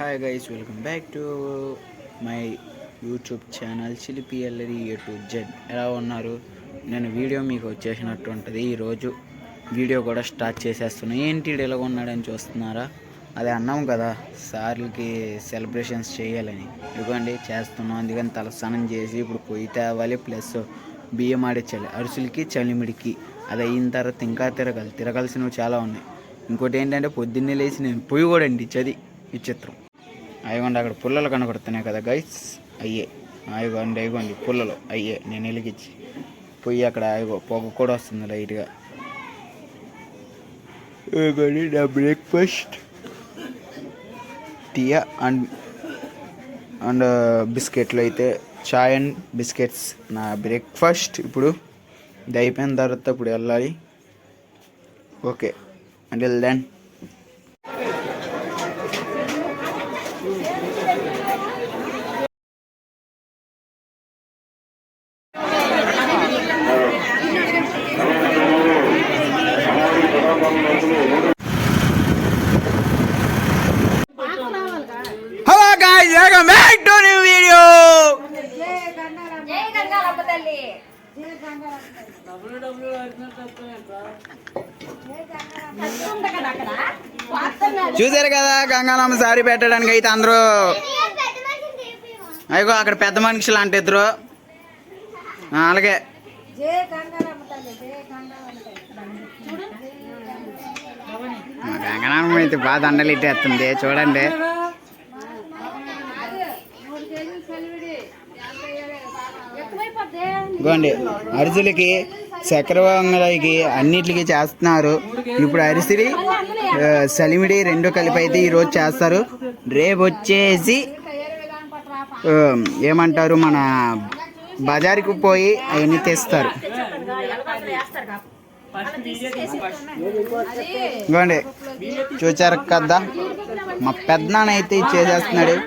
Hi guys, welcome back to my YouTube channel చిలిపిఎల్ఆర్ A to Z. ఎలా ఉన్నారు? నేను వీడియో మీకు వచ్చేసినట్టు ఉంటుంది. ఈరోజు వీడియో కూడా స్టార్ట్ చేసేస్తున్నాను. ఏంటి ఇలా ఉన్నాడని చూస్తున్నారా? అదే అన్నాం కదా, సార్లకి సెలబ్రేషన్స్ చేయాలని. ఇవ్వండి చేస్తున్నాం. అందుకని తలస్నానం చేసి ఇప్పుడు పొయ్యి తేవాలి, ప్లస్ బియ్యం ఆడించాలి అరుసులకి చలిమిడికి. అది అయిన తర్వాత ఇంకా తిరగాల్సినవి చాలా ఉన్నాయి. ఇంకోటి ఏంటంటే పొద్దున్నే లేచి నేను పొయ్యి కూడా అంటించేది విచిత్రం. అయ్యండి అక్కడ పుల్లలు కనబడుతున్నాయి కదా గైస్, అయ్యే అయ్యండి పుల్లలు అయ్యే నేను వెలిగించి పొయ్యి అక్కడ పొగ కూడా వస్తుంది లైట్గా. నా బ్రేక్ఫాస్ట్ టీ అండ్ బిస్కెట్లు, అయితే చాయ్ అండ్ బిస్కెట్స్ నా బ్రేక్ఫాస్ట్. ఇప్పుడు ఇది అయిపోయిన తర్వాత ఇప్పుడు వెళ్ళాలి. Okay, until then. Hello guys, welcome back to new video. చూసారు కదా, గంగాలమ్మ సారీ పెట్టడానికి అయితే అందరూ అయ్యో అక్కడ పెద్ద మనుషులు అంటే ఇద్దరు. అలాగే గంగాలమ్మ అయితే బాగా దండలు ఇట్టేస్తుంది చూడండి. ఇదిగోండి అరిసెలకి, చక్కెర పొంగలికి అన్నిటికి చేస్తున్నారు. ఇప్పుడు అరిసెలి సలిమిడి రెండు కలిపి అయితే ఈరోజు చేస్తారు. రేపు వచ్చేసి ఏమంటారు, మన బజార్కి పోయి అవన్నీ తెస్తారు. ఇదిగోండి చూచారు కదా, మా పెద్దనాన్న అయితే చేసేస్తున్నాడు.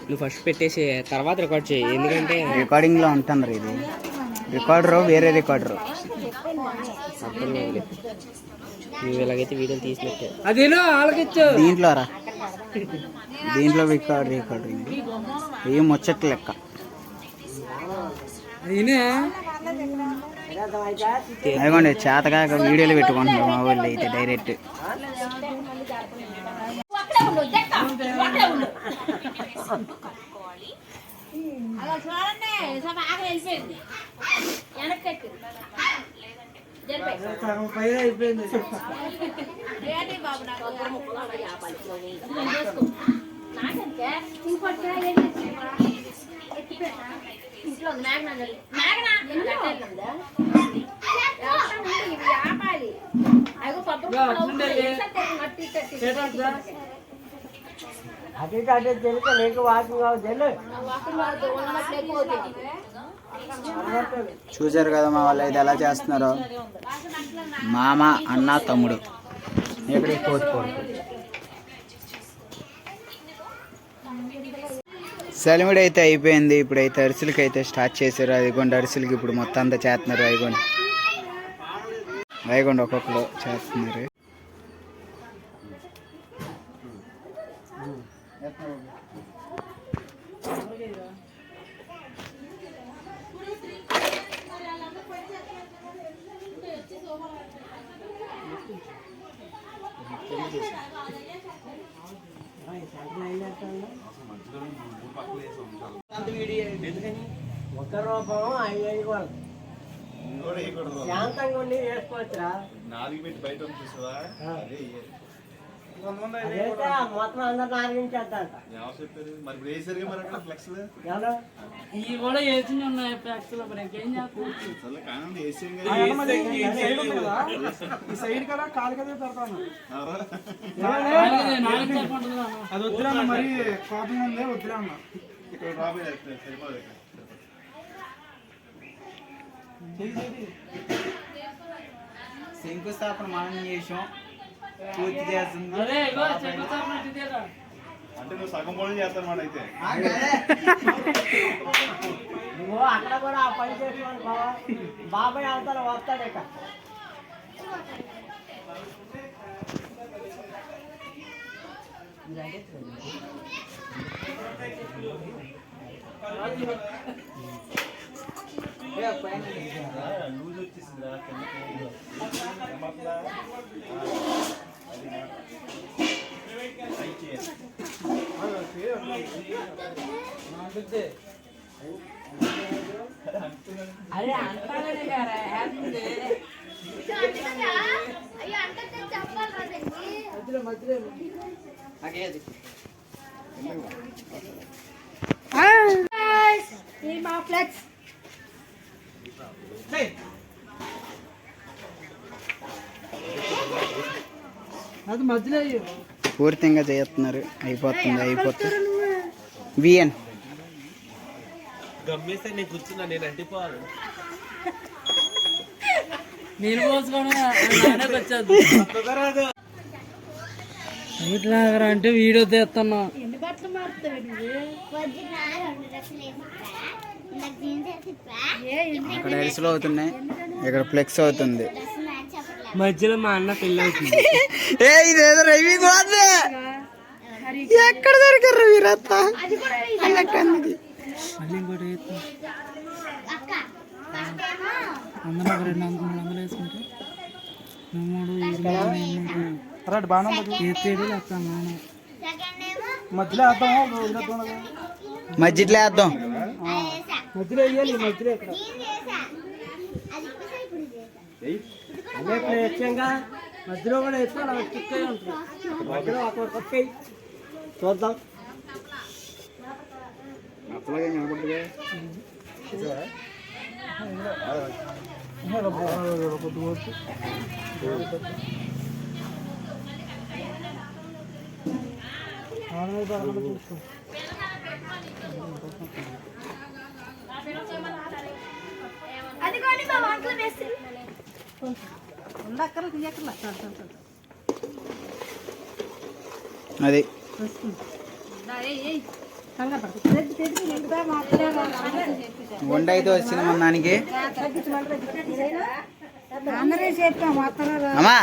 నువ్వు ఫస్ట్ పెట్టేసి తర్వాత రికార్డ్ చేయి, ఎందుకంటే రికార్డింగ్ లో ఉంటుంది. ఇది రికార్డరు వేరే రికార్డరు. నువ్వు ఇలాగైతే వీడియోలు తీసినట్టే దీంట్లో రా, దీంట్లో రికార్డు ఏం ముచ్చట్లు లెక్క. అదిగోండి చేతకాక వీడియోలు పెట్టుకుంటున్నారు మా వాళ్ళు అయితే డైరెక్ట్. చూసారు కదా మా వాళ్ళు అయితే ఎలా చేస్తున్నారో. మామ, అన్న, తమ్ముడు ఎక్కడికి పోతుకోడు. సెలమిడి అయితే అయిపోయింది. ఇప్పుడైతే అరిసెలకి అయితే స్టార్ట్ చేశారు. అదిగోండి అరిసెలకి ఇప్పుడు మొత్తం అంతా చేస్తున్నారు. అయిగోండి ఒక్కొక్కరు చేస్తున్నారు. ఒక రూపం 5 శాంతంగా ఉండి వేసుకోవచ్చురా. మొత్తం అందరు నాలుగించేద్దాం. ఇవి కూడా వేసి ఉన్నాయి ఫ్యాక్స్ లో, మరి ఇంకేం చేస్తాం? అది వద్దురా మరి కోపం ఉంది, వద్దురా అన్న. శంకుస్థాపన మనం చేసాం, పూర్తి చేస్తుంది. అంటే నువ్వు సగం పనులు చేస్తానమాట అయితే. నువ్వు అక్కడ కూడా ఆ పని చేసుకోనుకో బాబాయ్ అవతల వస్తాడు ఇక. అరే అంటానే గారా మా ఫ్లెక్స్ అది మధ్యలో పూర్తిగా చేస్తున్నారు. అయిపోతుంది. విఎన్ గమ్మేస్తే నేను కూర్చున్నా, నేను అంటిపోవాలి. నేను పోసుకోవడం వచ్చేది ఇట్లా అంటే వీడియో తీస్తున్నా. ఎన్ని బట్టలు మారుతావు అక్కడ ఎరుసలు అవుతున్నాయి, ఇక్కడ ఫ్లెక్స్ అవుతుంది. మధ్యలో మా అన్న పెళ్ళి అవుతుంది. ఇదేదో రైవింగ్ వాదే. ఎక్కడ దొరికారు వీరత్త? మళ్ళీ ఇంకోటి అందరూ ఒక 200-300 వేసుకుంటే 3 బాగా ఏడు వస్తాను మధ్యలో వేద్దాం. మధ్యలో వేద్దాం. మధ్యలో వేయాలి. మధ్యలో ఎక్కడ అన్నిట్లో వేసాంగా మధ్యలో కూడా వేస్తే అలా స్టిక్ అయి ఉంటుంది. మధ్యలో ఒక పక్క చూద్దాం. అట్లాగే కనపడుతుంది. అదిగోండి మా వంటలు వేసి అది వంట అయితే వచ్చింది మన దానికి. అమ్మా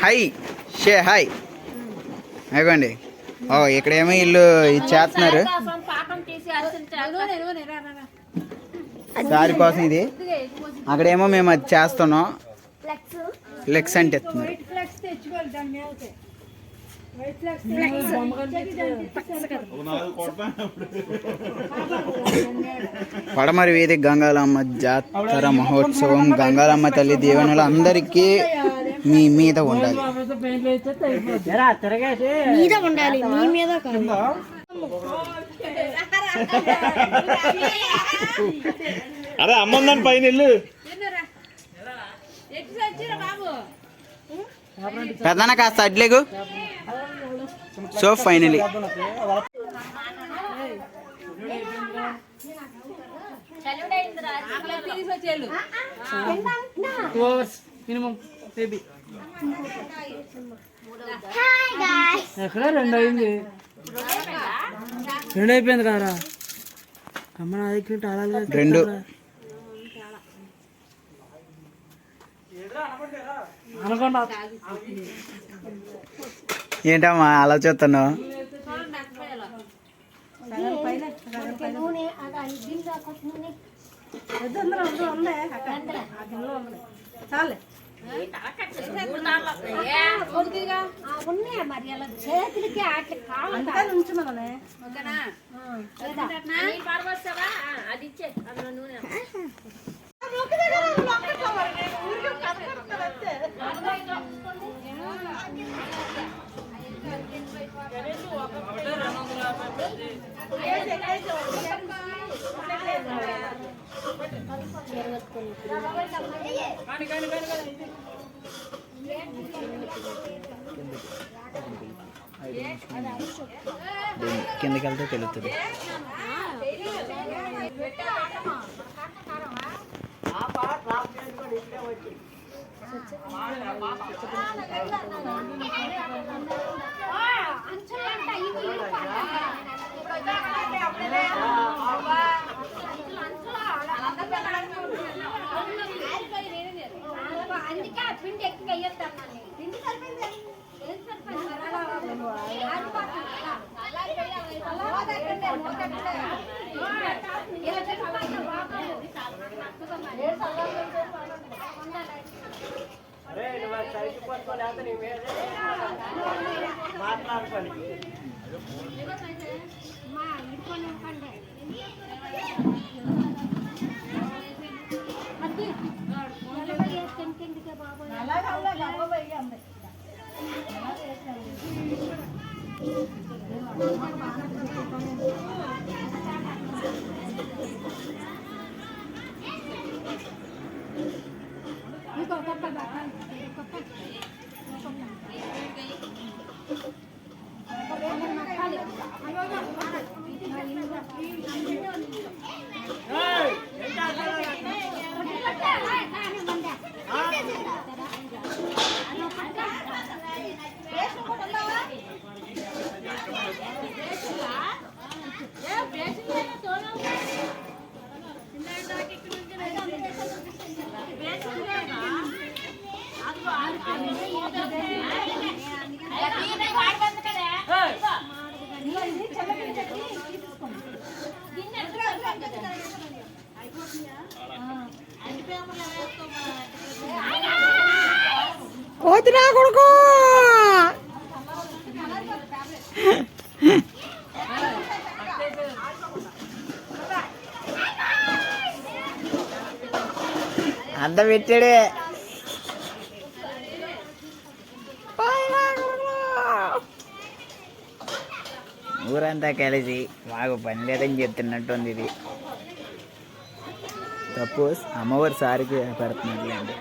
హై హాయ్. అయిపోండి. ఇక్కడేమో ఇల్లు చేస్తున్నారు. సారి కోసం ఇది. అక్కడేమో మేము అది చేస్తున్నాం. ఫ్లెక్స్ అంటే ఎత్తున్నారు. పడమరి వీధి గంగాలమ్మ జాతర మహోత్సవం. గంగాలమ్మ తల్లి దీవెనలు అందరికీ మీ మీద ఉండాలి. మీద ఉండాలి, మీ మీద కాదు. అరే అమ్మందని పైన వెళ్ళు. పెద్దన కాస్త అడ్లేగు. So finally minimum baby hi guys, ఎక్కడ 2 అయింది. 2 అయిపోయింది కారా అమ్మ. నా దగ్గర 2 అనుకోండి. ఏంటమ్మా అలా చూస్తున్నావు? నూనె అది దీంట్లో కొంచెం నూనె ఉన్నాయి మరి అలా చేతులకి ఆటలు కావాలి ఉంచుమనే. కిందకి వెళ్తే తెలుస్తుంది. అంచలంట ఇవి అందుకే ఆ పిండి ఎక్కువ వేయొద్దమ్మా పిండి సరిపోయింది ఏం సరిపోయింది అది పక్కన అలా వేయాలి అలా దగ్గరే మోటెట్లే ఇలా చెప్పాలి అరే నువ్వు సైకి పట్టుకొని అంత నీ మీదే మాట్లాడుకోవాలి మా ఇడుకొని కండే అది నలభై కిందికే బాబు వద్దురా కొడుకు. అంత పెట్టాడే ఊరంతా కలిసి మాకు పని లేదని చెప్తున్నట్టుంది. ఇది సపోజ్ అమ్మవారి సారికి పెడుతున్నట్లు అండి.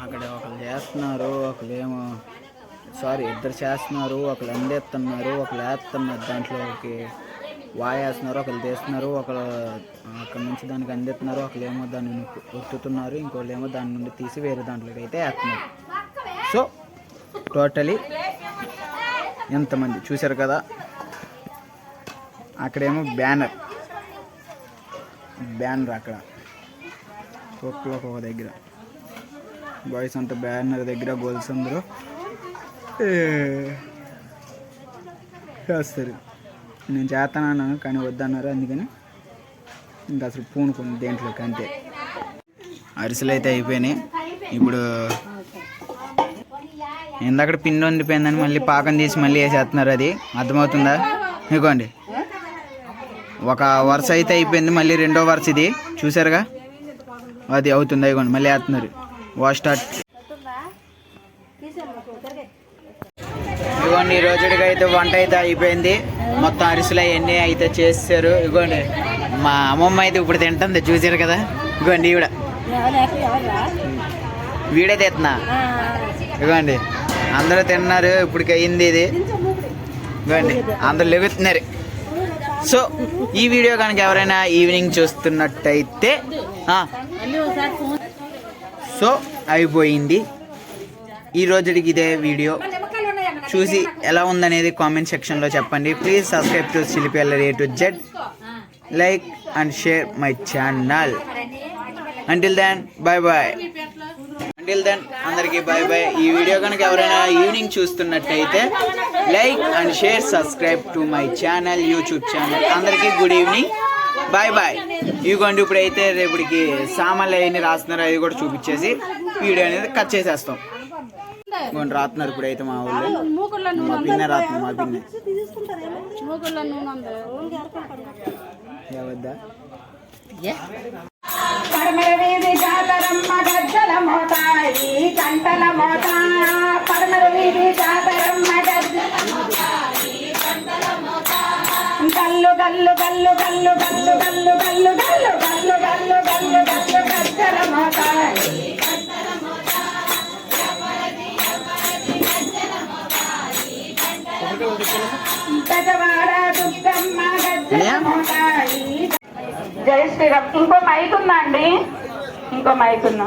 అక్కడ ఒకరు చేస్తున్నారు, ఒకరేమో ఇద్దరు చేస్తున్నారు, ఒకరు అందేస్తున్నారు, ఒకరు వేస్తున్నారు, దాంట్లోకి వాయేస్తున్నారు, ఒకరు తీస్తున్నారు, ఒకరు అక్కడ నుంచి దానికి అందిస్తున్నారు, ఒకరేమో దాన్ని ఒత్తుతున్నారు, ఇంకోళ్ళేమో దాని నుండి తీసి వేరే దాంట్లోకి అయితే వేస్తున్నారు. సో టోటలీ ఎంతమంది చూశారు కదా. అక్కడేమో బ్యానర్ అక్కడ ఒక్కొక్క ఒక దగ్గర బాయ్స్ అంతా బ్యానర్ దగ్గర గోల్స్ అందరూ చేస్తారు. నేను చేస్తానన్నాను కానీ వద్దన్నారు, అందుకని ఇంకా అసలు పూనుకుంది దేంట్లోకి అంతే. అరిసెలు అయితే అయిపోయినాయి. ఇప్పుడు ఇందాక పిండి వండిపోయిందని మళ్ళీ పాకం తీసి మళ్ళీ వేసేస్తున్నారు. అది అర్థమవుతుందా? ఇదిగోండి, ఒక వరుస అయితే అయిపోయింది, మళ్ళీ రెండో వరుస ఇది చూసారుగా, అది అవుతుంది. ఇదిగోండి మళ్ళీ వేస్తున్నారు. Wash start. ఇదిగోండి ఈ రోజుడికి అయితే వంట అయితే అయిపోయింది. మొత్తం అరిసెలు అవన్నీ అయితే చేస్తారు. ఇదిగోండి మా అమ్మమ్మ అయితే ఇప్పుడు తింటుంది, చూసారు కదా. ఇదిగోండి ఈవిడ వీడియో తీస్తున్నా. ఇవ్వండి అందరూ తిన్నారు. ఇప్పటికి అయ్యింది ఇది. ఇవ్వండి అందరు లెగుతున్నారు. సో ఈ వీడియో కనుక ఎవరైనా ఈవినింగ్ చూస్తున్నట్టయితే సో అయిపోయింది ఈ రోజుకి ఇదే వీడియో. చూసి ఎలా ఉందనేది కామెంట్ సెక్షన్లో చెప్పండి. ప్లీజ్ సబ్స్క్రైబ్ టు చిలిపి అల్లరి A to Z. Like and share my channel. Until then bye bye. Until then అందరికీ బాయ్ బాయ్. ఈ వీడియో కనుక ఎవరైనా ఈవినింగ్ చూస్తున్నట్టయితే like and share subscribe to my channel, YouTube channel. అందరికీ గుడ్ ఈవినింగ్, బాయ్ బాయ్. ఇదిగోండి ఇప్పుడైతే రేపటికి సామాన్లు అవన్నీ రాస్తున్నారు, అది కూడా చూపించేసి వీడియో అనేది కట్ చేసేస్తాం. ఇంకోటి రాస్తున్నారు ఇప్పుడైతే మా ఊళ్ళో. మా పిన్న రాత్రి మా పిన్న ఎవద్దా పడమర వీధి జాతరమ్మ గజ్జల మోతాయి కంటల మోత. పడమర వీధి జాతరమ్మ గల్లు గల్లు గల్లు గల్లు గల్లు గల్లు గల్లు గల్లు గల్లు గల్లు గల్లు గల్లు గజ్జల మోతాయి. గజవాడ దుర్గమ్మ గజ్జల మోతాయి. జై శ్రీరామ్. ఇంకో మైక్ ఉందా అండి? ఇంకో మైక్ ఉందా?